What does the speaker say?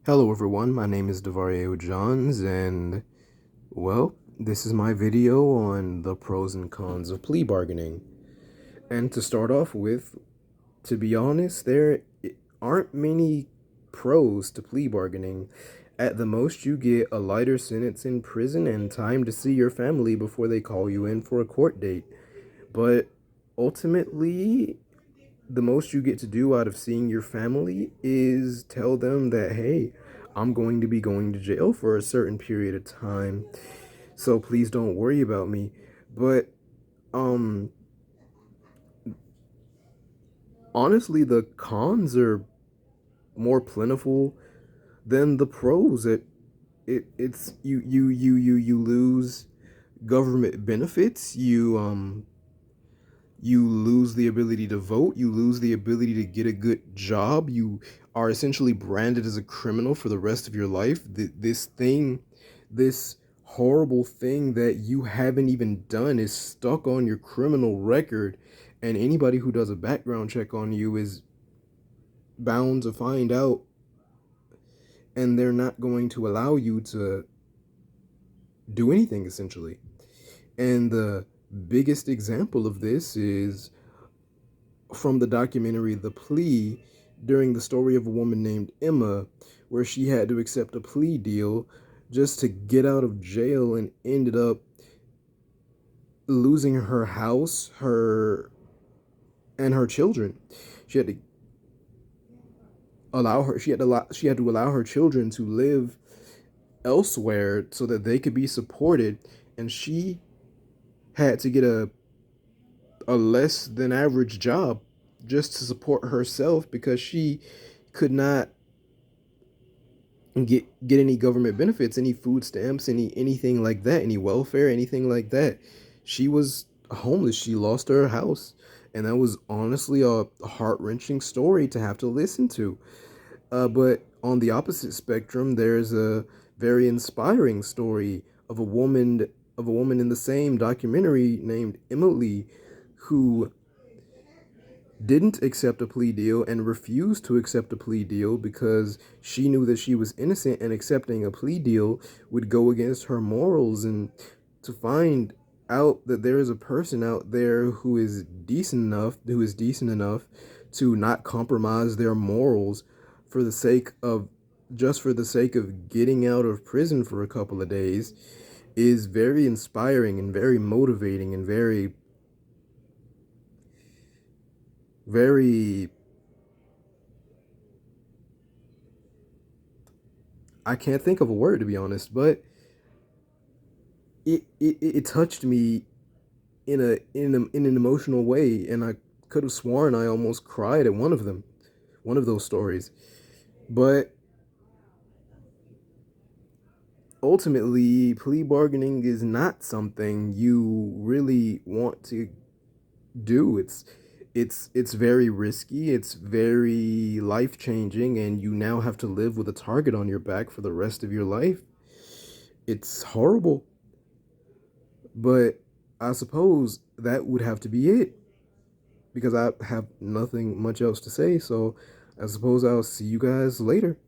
Hello everyone, my name is Devario Johns and this is my video on the pros and cons of plea bargaining. And to start off with, to be honest, there aren't many pros to plea bargaining. At the most, you get a lighter sentence in prison and time to see your family before they call you in for a court date. But ultimately, the most you get to do out of seeing your family is tell them that, hey, I'm going to be going to jail for a certain period of time. So please don't worry about me. But um honestly, the cons are more plentiful than the pros. It's you lose government benefits. You lose the ability to vote, you lose the ability to get a good job, you are essentially branded as a criminal for the rest of your life. This horrible thing that you haven't even done is stuck on your criminal record, and anybody who does a background check on you is bound to find out, and they're not going to allow you to do anything essentially. And the biggest example of this is from the documentary The Plea, during the story of a woman named Emma, where she had to accept a plea deal just to get out of jail and ended up losing her house, her and her children. She had to she had to allow her children to live elsewhere so that they could be supported, and she had to get a less than average job just to support herself because she could not get any government benefits, any food stamps, anything like that, any welfare, anything like that. She was homeless. She lost her house, and that was honestly a heart-wrenching story to have to listen to. But on the opposite spectrum, there's a very inspiring story of a woman in the same documentary named Emily, who didn't accept a plea deal and refused to accept a plea deal because she knew that she was innocent, and accepting a plea deal would go against her morals. And to find out that there is a person out there who is decent enough to not compromise their morals for the sake of just for the sake of getting out of prison for a couple of days is very inspiring and very motivating and very I can't think of a word, to be honest, but it touched me in an emotional way, and I could have sworn I almost cried at one of those stories. But ultimately, plea bargaining is not something you really want to do. It's very risky, it's very life changing, and you now have to live with a target on your back for the rest of your life. It's horrible. But I suppose that would have to be it because I have nothing much else to say. So I suppose I'll see you guys later.